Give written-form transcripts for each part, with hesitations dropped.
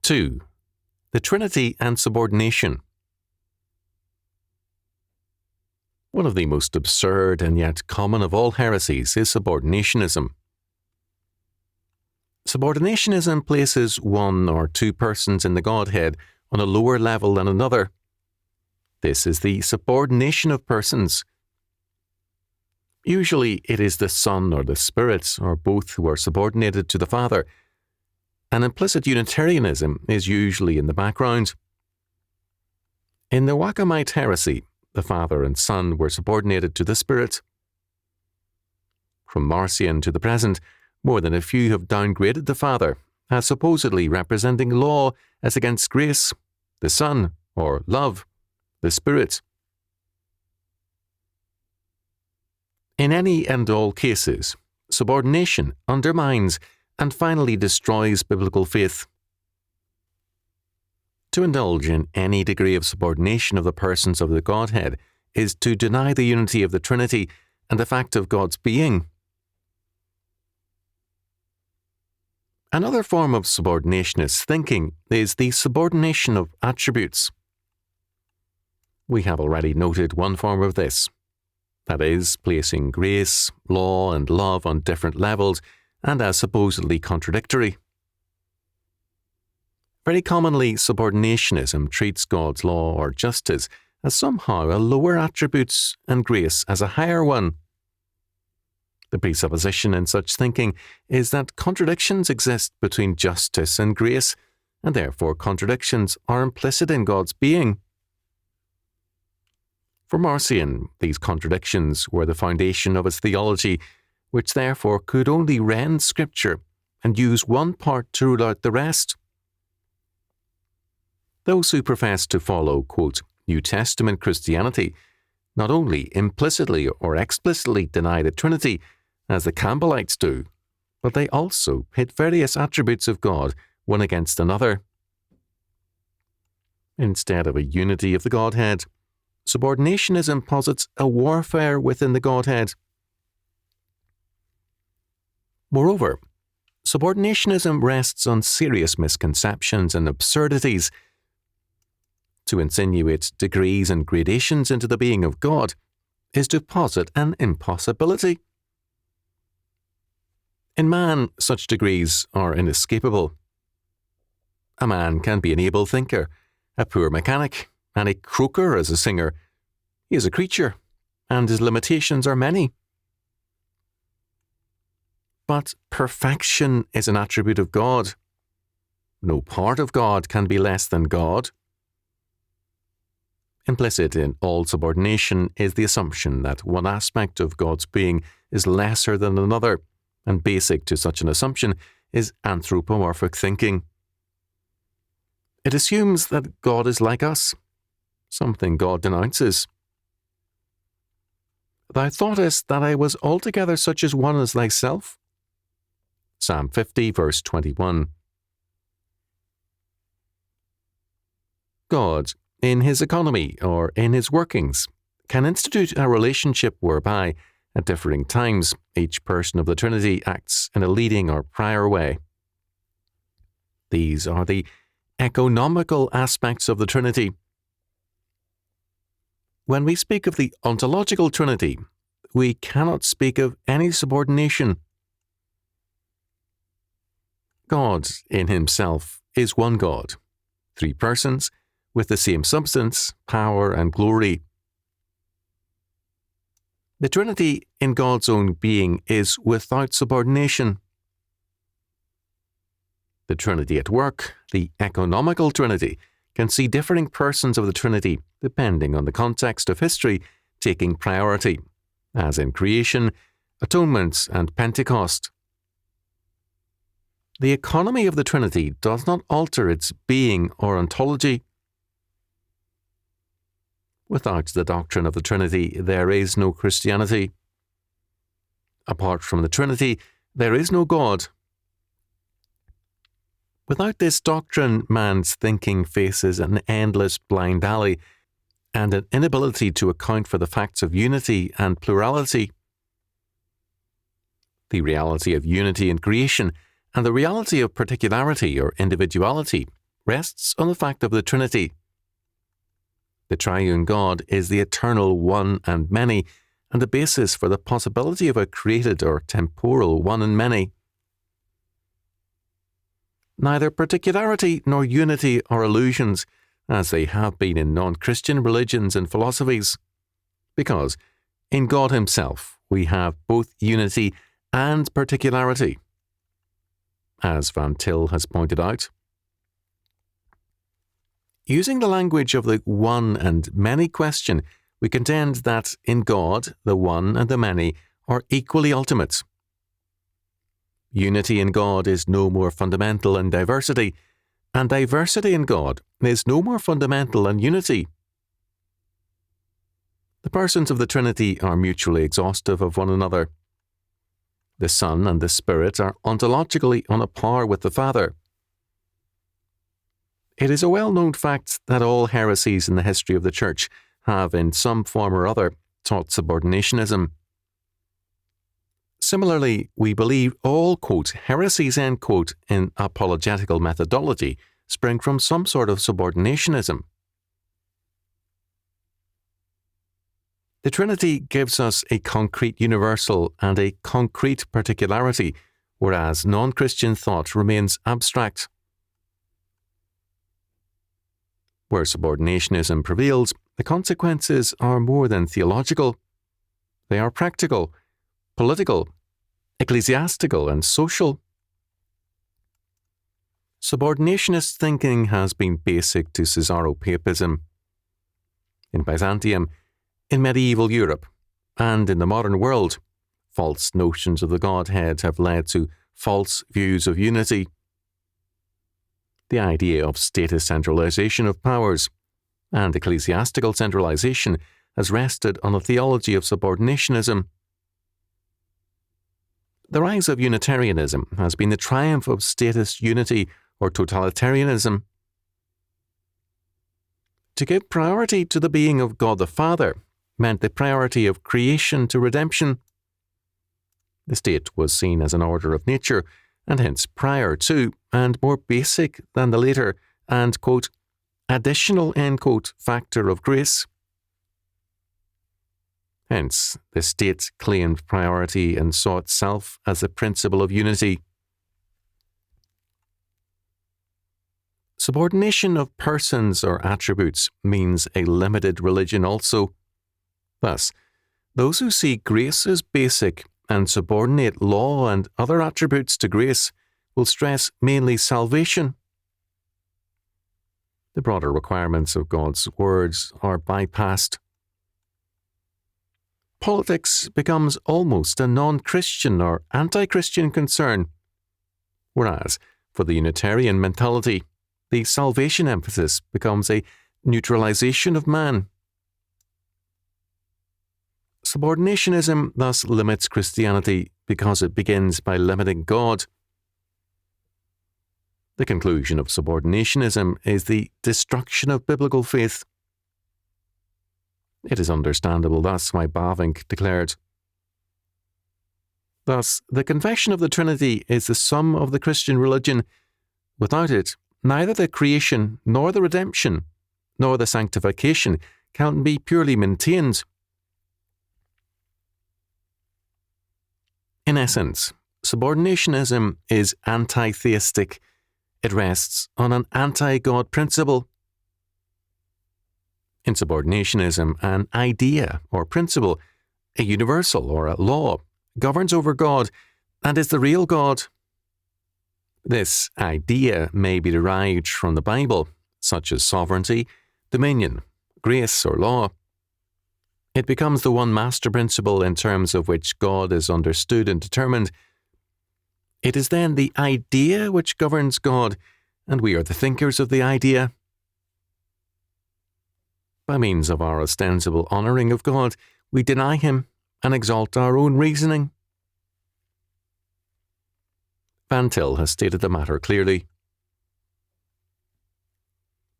2. The Trinity and Subordination. One of the most absurd and yet common of all heresies is subordinationism. Subordinationism places one or two persons in the Godhead on a lower level than another. This is the subordination of persons. Usually it is the Son or the Spirit, or both, who are subordinated to the Father. An implicit Unitarianism is usually in the background. In the Wachamite heresy, the Father and Son were subordinated to the Spirit. From Marcion to the present, more than a few have downgraded the Father as supposedly representing law as against grace, the Son, or love, the Spirit. In any and all cases, subordination undermines and finally destroys biblical faith. To indulge in any degree of subordination of the persons of the Godhead is to deny the unity of the Trinity and the fact of God's being. Another form of subordinationist thinking is the subordination of attributes. We have already noted one form of this. That is, placing grace, law, and love on different levels and as supposedly contradictory. Very commonly, subordinationism treats God's law or justice as somehow a lower attribute and grace as a higher one. The presupposition in such thinking is that contradictions exist between justice and grace, and therefore contradictions are implicit in God's being. For Marcion, these contradictions were the foundation of his theology, which therefore could only rend Scripture and use one part to rule out the rest. Those who profess to follow, quote, New Testament Christianity not only implicitly or explicitly deny the Trinity, as the Campbellites do, but they also pit various attributes of God one against another. Instead of a unity of the Godhead, subordinationism posits a warfare within the Godhead. Moreover, subordinationism rests on serious misconceptions and absurdities. To insinuate degrees and gradations into the being of God is to posit an impossibility. In man, such degrees are inescapable. A man can be an able thinker, a poor mechanic, and a croaker as a singer. He is a creature, and his limitations are many. But perfection is an attribute of God. No part of God can be less than God. Implicit in all subordination is the assumption that one aspect of God's being is lesser than another, and basic to such an assumption is anthropomorphic thinking. It assumes that God is like us, something God denounces. Thou thoughtest that I was altogether such as one as thyself? Psalm 50, verse 21. God, in his economy or in his workings, can institute a relationship whereby, at differing times, each person of the Trinity acts in a leading or prior way. These are the economical aspects of the Trinity. When we speak of the ontological Trinity, we cannot speak of any subordination. God, in himself, is one God, three persons, with the same substance, power, and glory. The Trinity in God's own being is without subordination. The Trinity at work, the economical Trinity, can see differing persons of the Trinity, depending on the context of history, taking priority, as in creation, atonement, and Pentecost. The economy of the Trinity does not alter its being or ontology. Without the doctrine of the Trinity, there is no Christianity. Apart from the Trinity, there is no God. Without this doctrine, man's thinking faces an endless blind alley and an inability to account for the facts of unity and plurality. The reality of unity in creation and the reality of particularity or individuality rests on the fact of the Trinity. The triune God is the eternal one and many, and the basis for the possibility of a created or temporal one and many. Neither particularity nor unity are illusions, as they have been in non-Christian religions and philosophies, because in God Himself we have both unity and particularity, as Van Til has pointed out. Using the language of the one and many question, we contend that in God the one and the many are equally ultimate. Unity in God is no more fundamental than diversity, and diversity in God is no more fundamental than unity. The persons of the Trinity are mutually exhaustive of one another. The Son and the Spirit are ontologically on a par with the Father. It is a well-known fact that all heresies in the history of the Church have, in some form or other, taught subordinationism. Similarly, we believe all, quote, heresies, end quote, in apologetical methodology spring from some sort of subordinationism. The Trinity gives us a concrete universal and a concrete particularity, whereas non-Christian thought remains abstract. Where subordinationism prevails, the consequences are more than theological. They are practical, political, ecclesiastical, and social. Subordinationist thinking has been basic to Caesaropapism. In Byzantium, in medieval Europe, and in the modern world, false notions of the Godhead have led to false views of unity. The idea of status centralization of powers and ecclesiastical centralization has rested on a theology of subordinationism. The rise of Unitarianism has been the triumph of statist unity or totalitarianism. To give priority to the being of God the Father meant the priority of creation to redemption. The state was seen as an order of nature, and hence prior to and more basic than the later and, quote, additional, end quote, factor of grace. Hence, the state claimed priority and saw itself as the principle of unity. Subordination of persons or attributes means a limited religion also. Thus, those who see grace as basic and subordinate law and other attributes to grace will stress mainly salvation. The broader requirements of God's words are bypassed. Politics becomes almost a non-Christian or anti-Christian concern, whereas, for the Unitarian mentality, the salvation emphasis becomes a neutralization of man. Subordinationism thus limits Christianity because it begins by limiting God. The conclusion of subordinationism is the destruction of biblical faith. It is understandable thus why Bavinck declared, thus, the confession of the Trinity is the sum of the Christian religion. Without it, neither the creation, nor the redemption, nor the sanctification can be purely maintained. In essence, subordinationism is anti-theistic. It rests on an anti-God principle. In subordinationism, an idea or principle, a universal or a law, governs over God and is the real God. This idea may be derived from the Bible, such as sovereignty, dominion, grace, or law. It becomes the one master principle in terms of which God is understood and determined. It is then the idea which governs God, and we are the thinkers of the idea. By means of our ostensible honouring of God, we deny Him and exalt our own reasoning. Van Til has stated the matter clearly.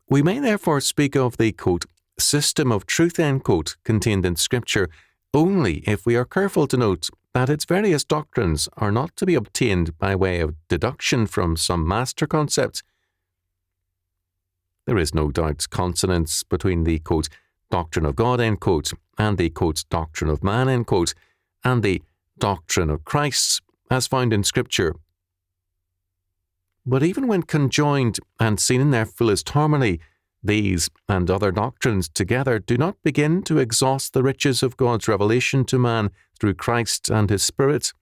We may therefore speak of the, quote, system of truth, end quote, contained in Scripture only if we are careful to note that its various doctrines are not to be obtained by way of deduction from some master concept. There is no doubt consonance between the, quote, doctrine of God, end quote, and the, quote, doctrine of man, end quote, and the doctrine of Christ, as found in Scripture. But even when conjoined and seen in their fullest harmony, these and other doctrines together do not begin to exhaust the riches of God's revelation to man through Christ and His Spirit.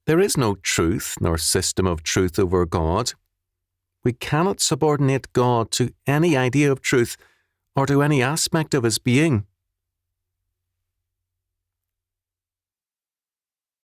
There is no truth nor system of truth over God. We cannot subordinate God to any idea of truth or to any aspect of His being.